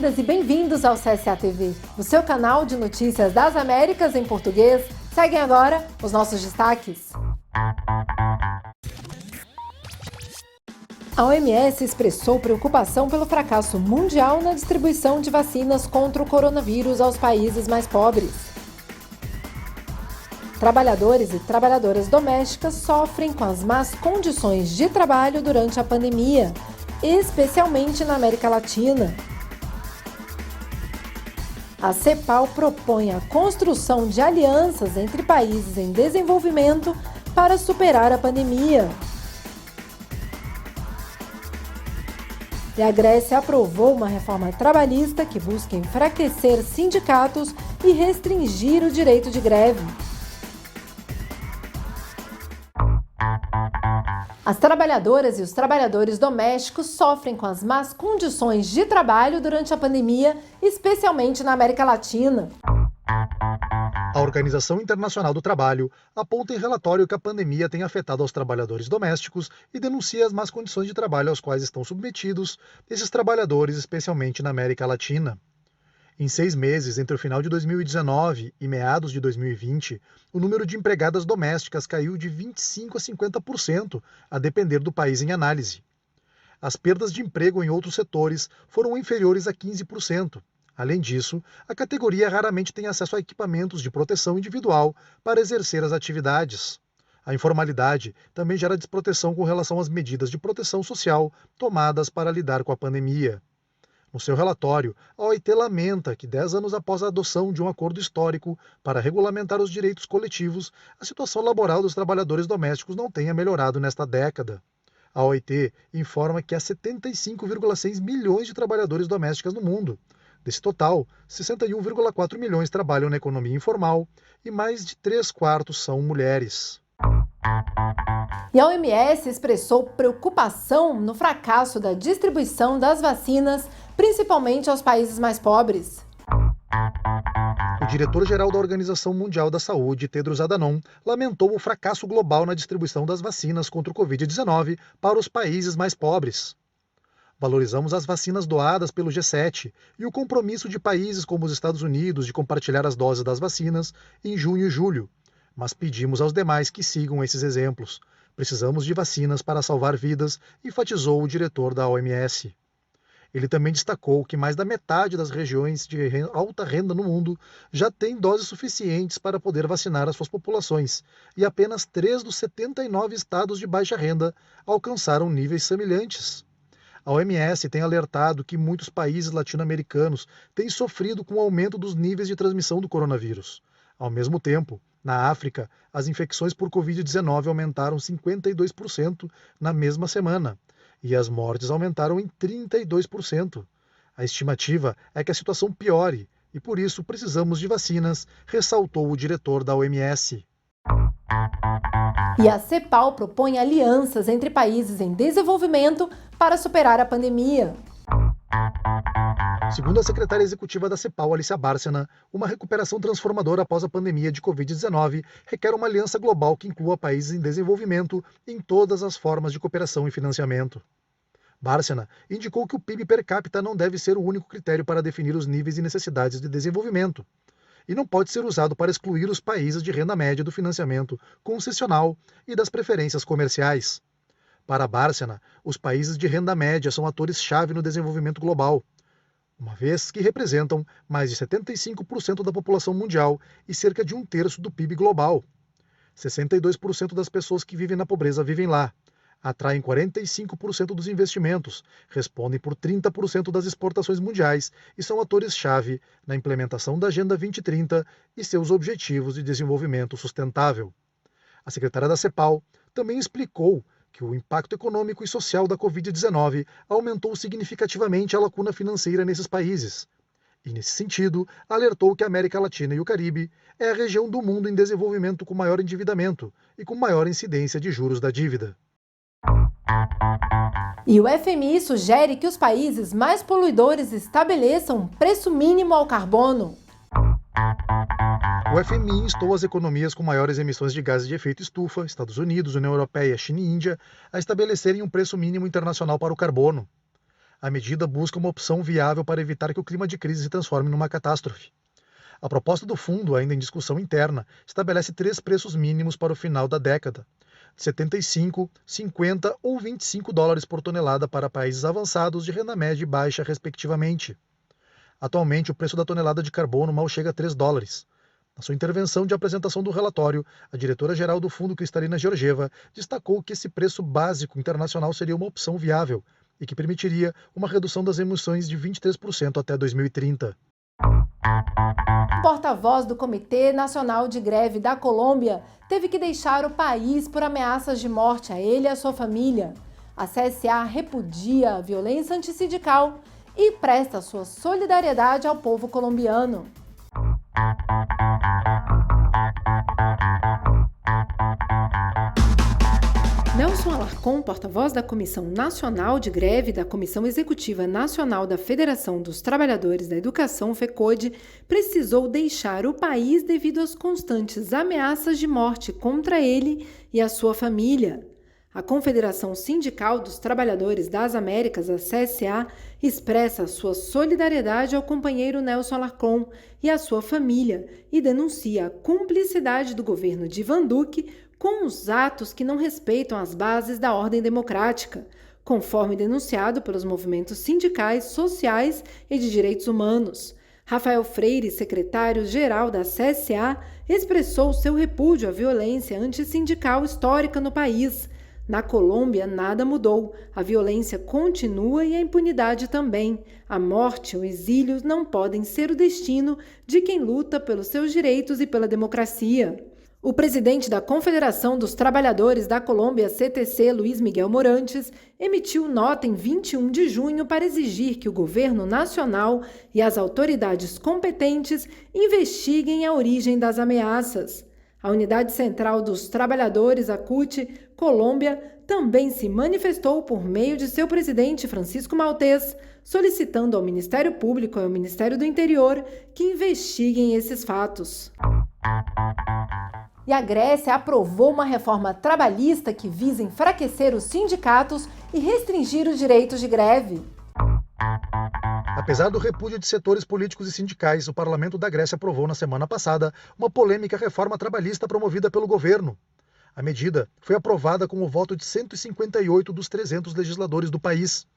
Bem-vindas e bem-vindos ao CSA TV, o seu canal de notícias das Américas em português. Seguem agora os nossos destaques. A OMS expressou preocupação pelo fracasso mundial na distribuição de vacinas contra o coronavírus aos países mais pobres. Trabalhadores e trabalhadoras domésticas sofrem com as más condições de trabalho durante a pandemia, especialmente na América Latina. A CEPAL propõe a construção de alianças entre países em desenvolvimento para superar a pandemia. E a Grécia aprovou uma reforma trabalhista que busca enfraquecer sindicatos e restringir o direito de greve. As trabalhadoras e os trabalhadores domésticos sofrem com as más condições de trabalho durante a pandemia, especialmente na América Latina. A Organização Internacional do Trabalho aponta em relatório que a pandemia tem afetado aos trabalhadores domésticos e denuncia as más condições de trabalho aos quais estão submetidos esses trabalhadores, especialmente na América Latina. Em 6 meses, entre o final de 2019 e meados de 2020, o número de empregadas domésticas caiu de 25% a 50%, a depender do país em análise. As perdas de emprego em outros setores foram inferiores a 15%. Além disso, a categoria raramente tem acesso a equipamentos de proteção individual para exercer as atividades. A informalidade também gera desproteção com relação às medidas de proteção social tomadas para lidar com a pandemia. No seu relatório, a OIT lamenta que 10 anos após a adoção de um acordo histórico para regulamentar os direitos coletivos, a situação laboral dos trabalhadores domésticos não tenha melhorado nesta década. A OIT informa que há 75,6 milhões de trabalhadores domésticas no mundo. Desse total, 61,4 milhões trabalham na economia informal e mais de 3/4 são mulheres. E a OMS expressou preocupação no fracasso da distribuição das vacinas, principalmente aos países mais pobres. O diretor-geral da Organização Mundial da Saúde, Tedros Adhanom, lamentou o fracasso global na distribuição das vacinas contra o Covid-19 para os países mais pobres. Valorizamos as vacinas doadas pelo G7 e o compromisso de países como os Estados Unidos de compartilhar as doses das vacinas em junho e julho, mas pedimos aos demais que sigam esses exemplos. Precisamos de vacinas para salvar vidas, enfatizou o diretor da OMS. Ele também destacou que mais da metade das regiões de alta renda no mundo já tem doses suficientes para poder vacinar as suas populações, e apenas 3 dos 79 estados de baixa renda alcançaram níveis semelhantes. A OMS tem alertado que muitos países latino-americanos têm sofrido com o aumento dos níveis de transmissão do coronavírus. Ao mesmo tempo, na África, as infecções por Covid-19 aumentaram 52% na mesma semana, e as mortes aumentaram em 32%. A estimativa é que a situação piore, e por isso precisamos de vacinas, ressaltou o diretor da OMS. E a CEPAL propõe alianças entre países em desenvolvimento para superar a pandemia. Segundo a secretária executiva da CEPAL, Alicia Bárcena, uma recuperação transformadora após a pandemia de Covid-19 requer uma aliança global que inclua países em desenvolvimento em todas as formas de cooperação e financiamento. Bárcena indicou que o PIB per capita não deve ser o único critério para definir os níveis e necessidades de desenvolvimento, e não pode ser usado para excluir os países de renda média do financiamento concessional e das preferências comerciais. Para Bárcena, os países de renda média são atores-chave no desenvolvimento global, uma vez que representam mais de 75% da população mundial e cerca de 1/3 do PIB global. 62% das pessoas que vivem na pobreza vivem lá, atraem 45% dos investimentos, respondem por 30% das exportações mundiais e são atores-chave na implementação da Agenda 2030 e seus objetivos de desenvolvimento sustentável. A secretária da CEPAL também explicou que o impacto econômico e social da Covid-19 aumentou significativamente a lacuna financeira nesses países. E, nesse sentido, alertou que a América Latina e o Caribe é a região do mundo em desenvolvimento com maior endividamento e com maior incidência de juros da dívida. E o FMI sugere que os países mais poluidores estabeleçam um preço mínimo ao carbono. O FMI instou as economias com maiores emissões de gases de efeito estufa, Estados Unidos, União Europeia, China e Índia, a estabelecerem um preço mínimo internacional para o carbono. A medida busca uma opção viável para evitar que o clima de crise se transforme numa catástrofe. A proposta do fundo, ainda em discussão interna, estabelece 3 preços mínimos para o final da década: 75, 50 ou 25 dólares por tonelada para países avançados de renda média e baixa, respectivamente. Atualmente, o preço da tonelada de carbono mal chega a 3 dólares. Na sua intervenção de apresentação do relatório, a diretora-geral do fundo, Kristalina Georgieva, destacou que esse preço básico internacional seria uma opção viável e que permitiria uma redução das emissões de 23% até 2030. O porta-voz do Comitê Nacional de Greve da Colômbia teve que deixar o país por ameaças de morte a ele e a sua família. A CSA repudia a violência antissindical e presta sua solidariedade ao povo colombiano. Nelson Alarcón, porta-voz da Comissão Nacional de Greve da Comissão Executiva Nacional da Federação dos Trabalhadores da Educação, FECODE, precisou deixar o país devido às constantes ameaças de morte contra ele e a sua família. A Confederação Sindical dos Trabalhadores das Américas, a CSA, expressa sua solidariedade ao companheiro Nelson Alarcón e à sua família e denuncia a cumplicidade do governo de Ivan Duque com os atos que não respeitam as bases da ordem democrática, conforme denunciado pelos movimentos sindicais, sociais e de direitos humanos. Rafael Freire, secretário-geral da CSA, expressou seu repúdio à violência antissindical histórica no país. Na Colômbia, nada mudou. A violência continua e a impunidade também. A morte ou exílio não podem ser o destino de quem luta pelos seus direitos e pela democracia. O presidente da Confederação dos Trabalhadores da Colômbia, CTC, Luiz Miguel Morantes, emitiu nota em 21 de junho para exigir que o governo nacional e as autoridades competentes investiguem a origem das ameaças. A Unidade Central dos Trabalhadores, a CUT, Colômbia, também se manifestou por meio de seu presidente, Francisco Maltés, solicitando ao Ministério Público e ao Ministério do Interior que investiguem esses fatos. E a Grécia aprovou uma reforma trabalhista que visa enfraquecer os sindicatos e restringir os direitos de greve. Apesar do repúdio de setores políticos e sindicais, o parlamento da Grécia aprovou na semana passada uma polêmica reforma trabalhista promovida pelo governo. A medida foi aprovada com o voto de 158 dos 300 legisladores do país.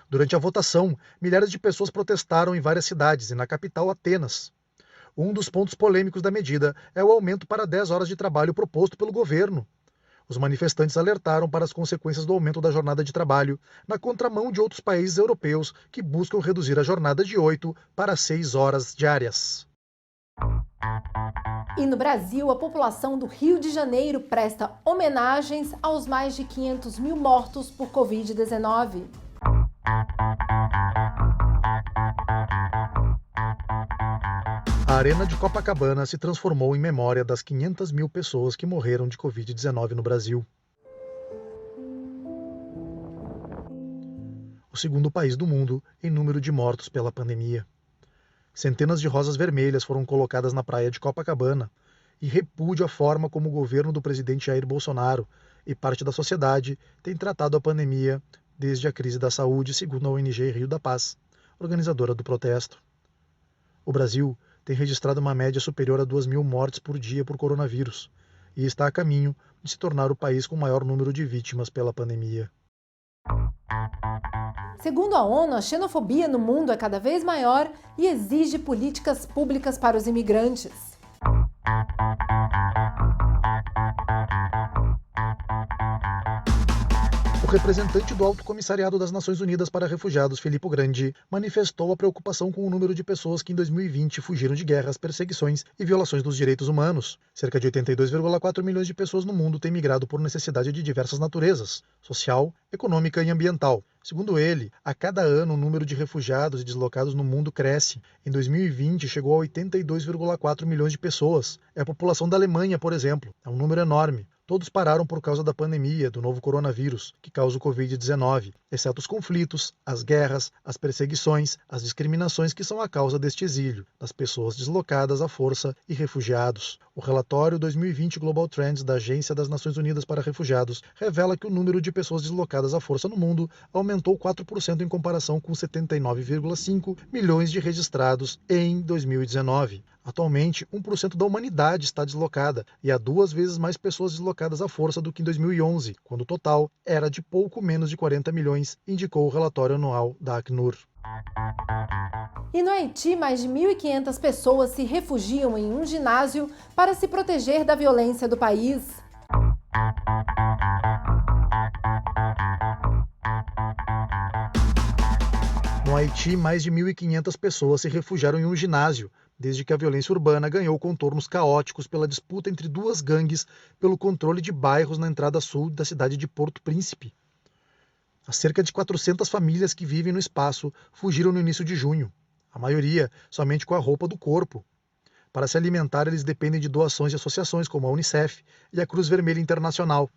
Durante a votação, milhares de pessoas protestaram em várias cidades e na capital, Atenas. Um dos pontos polêmicos da medida é o aumento para 10 horas de trabalho proposto pelo governo. Os manifestantes alertaram para as consequências do aumento da jornada de trabalho, na contramão de outros países europeus que buscam reduzir a jornada de 8 para 6 horas diárias. E no Brasil, a população do Rio de Janeiro presta homenagens aos mais de 500 mil mortos por Covid-19. A Arena de Copacabana se transformou em memória das 500 mil pessoas que morreram de Covid-19 no Brasil. O segundo país do mundo em número de mortos pela pandemia. Centenas de rosas vermelhas foram colocadas na praia de Copacabana e repúdio a forma como o governo do presidente Jair Bolsonaro e parte da sociedade tem tratado a pandemia desde a crise da saúde, segundo a ONG Rio da Paz, organizadora do protesto. O Brasil tem registrado uma média superior a 2.000 mortes por dia por coronavírus e está a caminho de se tornar o país com o maior número de vítimas pela pandemia. Segundo a ONU, a xenofobia no mundo é cada vez maior e exige políticas públicas para os imigrantes. O representante do Alto Comissariado das Nações Unidas para Refugiados, Filippo Grandi, manifestou a preocupação com o número de pessoas que em 2020 fugiram de guerras, perseguições e violações dos direitos humanos. Cerca de 82,4 milhões de pessoas no mundo têm migrado por necessidade de diversas naturezas, social, econômica e ambiental. Segundo ele, a cada ano o número de refugiados e deslocados no mundo cresce. Em 2020 chegou a 82,4 milhões de pessoas. É a população da Alemanha, por exemplo. É um número enorme. Todos pararam por causa da pandemia, do novo coronavírus, que causa o Covid-19, exceto os conflitos, as guerras, as perseguições, as discriminações que são a causa deste exílio, das pessoas deslocadas à força e refugiados. O relatório 2020 Global Trends da Agência das Nações Unidas para Refugiados revela que o número de pessoas deslocadas à força no mundo aumentou 4% em comparação com 79,5 milhões de registrados em 2019. Atualmente, 1% da humanidade está deslocada e há 2 vezes mais pessoas deslocadas à força do que em 2011, quando o total era de pouco menos de 40 milhões, indicou o relatório anual da Acnur. E no Haiti, mais de 1.500 pessoas se refugiam em um ginásio para se proteger da violência do país. No Haiti, mais de 1.500 pessoas se refugiaram em um ginásio, desde que a violência urbana ganhou contornos caóticos pela disputa entre duas gangues pelo controle de bairros na entrada sul da cidade de Porto Príncipe. As cerca de 400 famílias que vivem no espaço fugiram no início de junho, a maioria somente com a roupa do corpo. Para se alimentar, eles dependem de doações de associações como a Unicef e a Cruz Vermelha Internacional.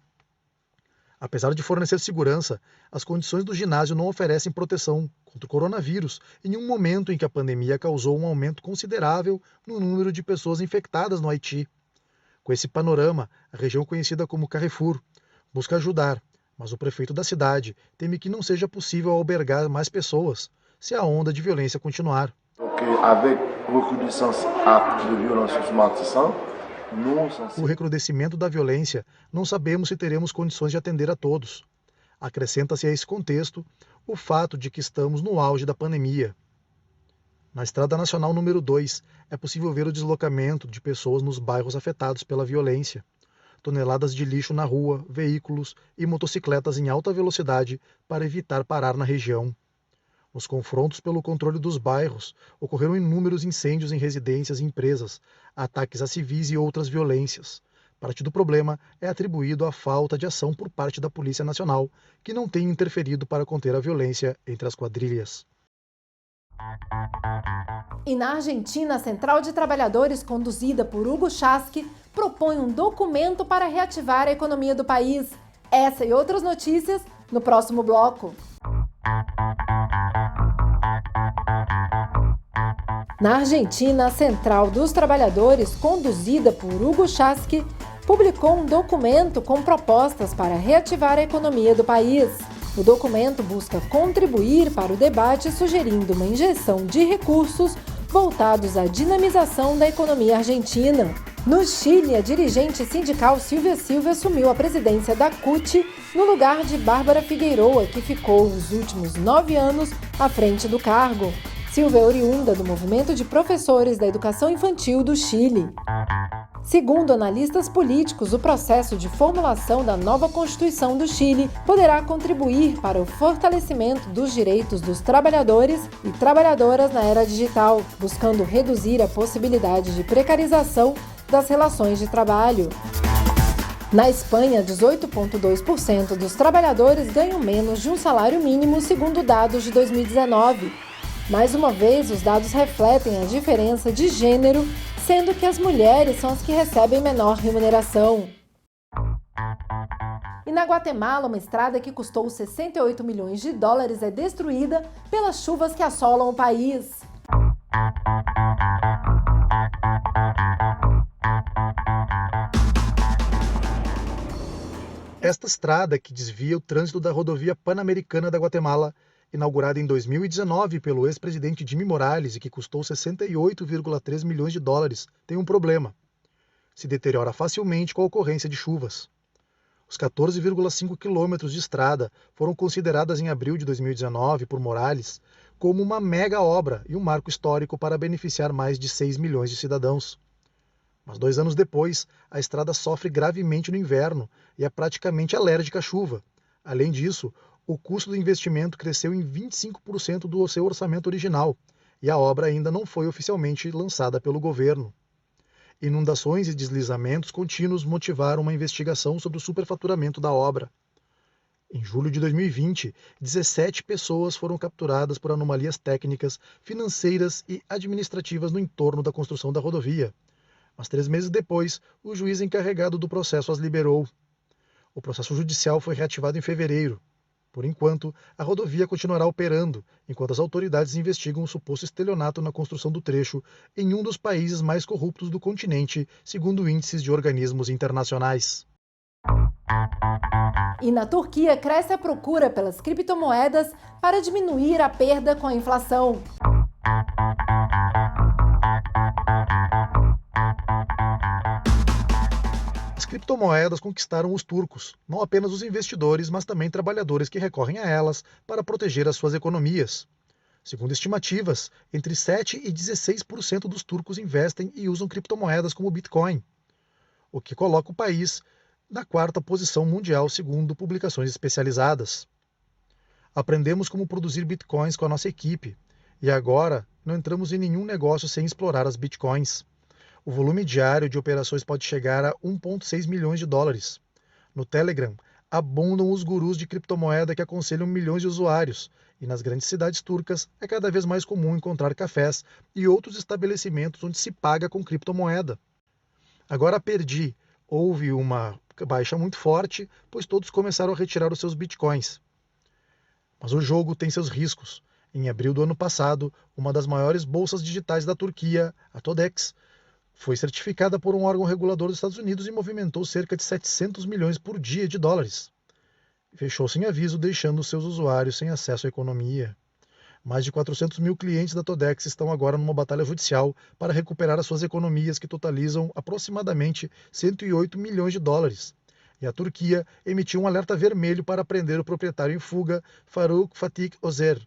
Apesar de fornecer segurança, as condições do ginásio não oferecem proteção contra o coronavírus em um momento em que a pandemia causou um aumento considerável no número de pessoas infectadas no Haiti. Com esse panorama, a região conhecida como Carrefour busca ajudar, mas o prefeito da cidade teme que não seja possível albergar mais pessoas se a onda de violência continuar. O recrudescimento da violência, não sabemos se teremos condições de atender a todos. Acrescenta-se a esse contexto o fato de que estamos no auge da pandemia. Na Estrada Nacional número 2, é possível ver o deslocamento de pessoas nos bairros afetados pela violência. Toneladas de lixo na rua, veículos e motocicletas em alta velocidade para evitar parar na região. Nos confrontos pelo controle dos bairros, ocorreram inúmeros incêndios em residências e empresas, ataques a civis e outras violências. Parte do problema é atribuído à falta de ação por parte da Polícia Nacional, que não tem interferido para conter a violência entre as quadrilhas. E na Argentina, a Central de Trabalhadores, conduzida por Hugo Chasque, propõe um documento para reativar a economia do país. Essa e outras notícias no próximo bloco. Na Argentina, a Central dos Trabalhadores, conduzida por Hugo Chasque, publicou um documento com propostas para reativar a economia do país. O documento busca contribuir para o debate, sugerindo uma injeção de recursos voltados à dinamização da economia argentina. No Chile, a dirigente sindical Silvia Silva assumiu a presidência da CUT no lugar de Bárbara Figueiroa, que ficou os últimos 9 anos à frente do cargo. Silva é oriunda do movimento de professores da educação infantil do Chile. Segundo analistas políticos, o processo de formulação da nova Constituição do Chile poderá contribuir para o fortalecimento dos direitos dos trabalhadores e trabalhadoras na era digital, buscando reduzir a possibilidade de precarização das relações de trabalho. Na Espanha, 18,2% dos trabalhadores ganham menos de um salário mínimo, segundo dados de 2019. Mais uma vez, os dados refletem a diferença de gênero, sendo que as mulheres são as que recebem menor remuneração. E na Guatemala, uma estrada que custou 68 milhões de dólares é destruída pelas chuvas que assolam o país. Esta estrada, que desvia o trânsito da rodovia Pan-Americana da Guatemala, inaugurada em 2019 pelo ex-presidente Jimmy Morales e que custou 68,3 milhões de dólares, tem um problema. Se deteriora facilmente com a ocorrência de chuvas. Os 14,5 quilômetros de estrada foram consideradas em abril de 2019 por Morales como uma mega obra e um marco histórico para beneficiar mais de 6 milhões de cidadãos. Mas 2 anos depois, a estrada sofre gravemente no inverno e é praticamente alérgica à chuva. Além disso, o custo do investimento cresceu em 25% do seu orçamento original e a obra ainda não foi oficialmente lançada pelo governo. Inundações e deslizamentos contínuos motivaram uma investigação sobre o superfaturamento da obra. Em julho de 2020, 17 pessoas foram capturadas por anomalias técnicas, financeiras e administrativas no entorno da construção da rodovia. Mas 3 meses depois, o juiz encarregado do processo as liberou. O processo judicial foi reativado em fevereiro. Por enquanto, a rodovia continuará operando, enquanto as autoridades investigam o suposto estelionato na construção do trecho em um dos países mais corruptos do continente, segundo índices de organismos internacionais. E na Turquia, cresce a procura pelas criptomoedas para diminuir a perda com a inflação. As criptomoedas conquistaram os turcos, não apenas os investidores, mas também trabalhadores que recorrem a elas para proteger as suas economias. Segundo estimativas, entre 7 e 16% dos turcos investem e usam criptomoedas como Bitcoin, o que coloca o país na quarta posição mundial, segundo publicações especializadas. Aprendemos como produzir bitcoins com a nossa equipe, e agora não entramos em nenhum negócio sem explorar as bitcoins. O volume diário de operações pode chegar a 1,6 milhões de dólares. No Telegram, abundam os gurus de criptomoeda que aconselham milhões de usuários, e nas grandes cidades turcas é cada vez mais comum encontrar cafés e outros estabelecimentos onde se paga com criptomoeda. Agora perdi. Houve uma baixa muito forte, pois todos começaram a retirar os seus bitcoins. Mas o jogo tem seus riscos. Em abril do ano passado, uma das maiores bolsas digitais da Turquia, a Todex, foi certificada por um órgão regulador dos Estados Unidos e movimentou cerca de 700 milhões por dia de dólares. Fechou sem aviso, deixando seus usuários sem acesso à economia. Mais de 400 mil clientes da Todex estão agora numa batalha judicial para recuperar as suas economias, que totalizam aproximadamente 108 milhões de dólares. E a Turquia emitiu um alerta vermelho para prender o proprietário em fuga, Faruk Fatih Özer,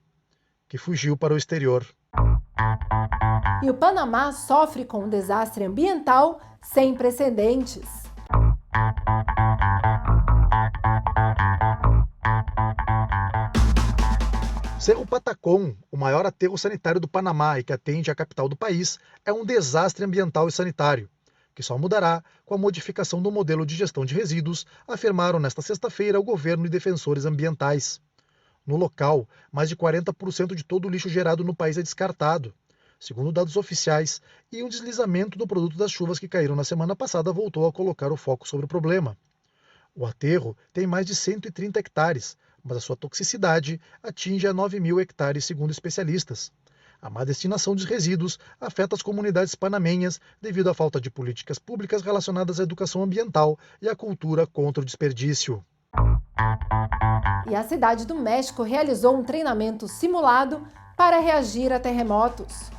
que fugiu para o exterior. E o Panamá sofre com um desastre ambiental sem precedentes. Cerro Patacón, o maior aterro sanitário do Panamá e que atende à capital do país, é um desastre ambiental e sanitário, que só mudará com a modificação do modelo de gestão de resíduos, afirmaram nesta sexta-feira o governo e defensores ambientais. No local, mais de 40% de todo o lixo gerado no país é descartado, segundo dados oficiais, e um deslizamento do produto das chuvas que caíram na semana passada voltou a colocar o foco sobre o problema. O aterro tem mais de 130 hectares, mas a sua toxicidade atinge a 9 mil hectares, segundo especialistas. A má destinação de resíduos afeta as comunidades panamenhas devido à falta de políticas públicas relacionadas à educação ambiental e à cultura contra o desperdício. E a cidade do México realizou um treinamento simulado para reagir a terremotos.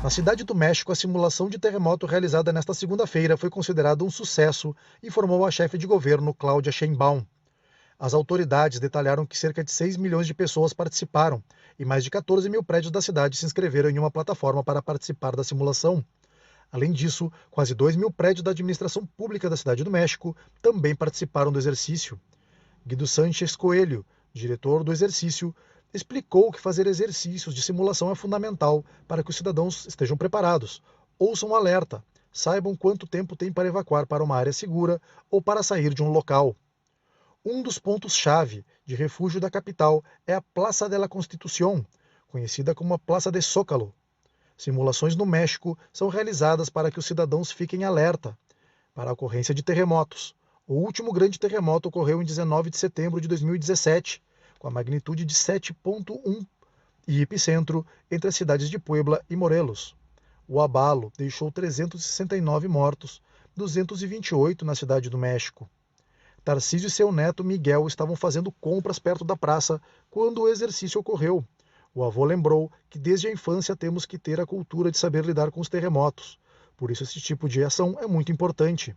Na cidade do México, a simulação de terremoto realizada nesta segunda-feira foi considerada um sucesso, informou a chefe de governo Claudia Sheinbaum. As autoridades detalharam que cerca de 6 milhões de pessoas participaram e mais de 14 mil prédios da cidade se inscreveram em uma plataforma para participar da simulação. Além disso, quase 2 mil prédios da administração pública da cidade do México também participaram do exercício. Guido Sánchez Coelho, diretor do exercício, explicou que fazer exercícios de simulação é fundamental para que os cidadãos estejam preparados, ouçam o alerta, saibam quanto tempo tem para evacuar para uma área segura ou para sair de um local. Um dos pontos-chave de refúgio da capital é a Plaza de la Constitución, conhecida como a Plaza de Zócalo. Simulações no México são realizadas para que os cidadãos fiquem alerta para a ocorrência de terremotos. O último grande terremoto ocorreu em 19 de setembro de 2017, com a magnitude de 7,1 e epicentro entre as cidades de Puebla e Morelos. O abalo deixou 369 mortos, 228 na cidade do México. Tarcísio e seu neto Miguel estavam fazendo compras perto da praça quando o exercício ocorreu. O avô lembrou que desde a infância temos que ter a cultura de saber lidar com os terremotos. Por isso esse tipo de ação é muito importante.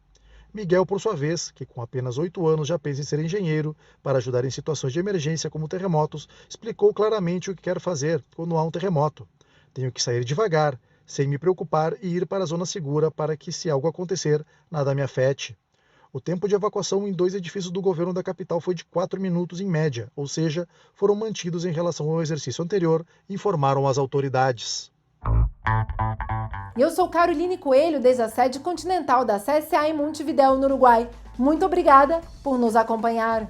Miguel, por sua vez, que com apenas 8 anos já pensa em ser engenheiro para ajudar em situações de emergência como terremotos, explicou claramente o que quer fazer quando há um terremoto. Tenho que sair devagar, sem me preocupar e ir para a zona segura para que, se algo acontecer, nada me afete. O tempo de evacuação em 2 edifícios do governo da capital foi de 4 minutos em média, ou seja, foram mantidos em relação ao exercício anterior, informaram as autoridades. E eu sou Caroline Coelho, desde a sede continental da CSA em Montevidéu, no Uruguai. Muito obrigada por nos acompanhar.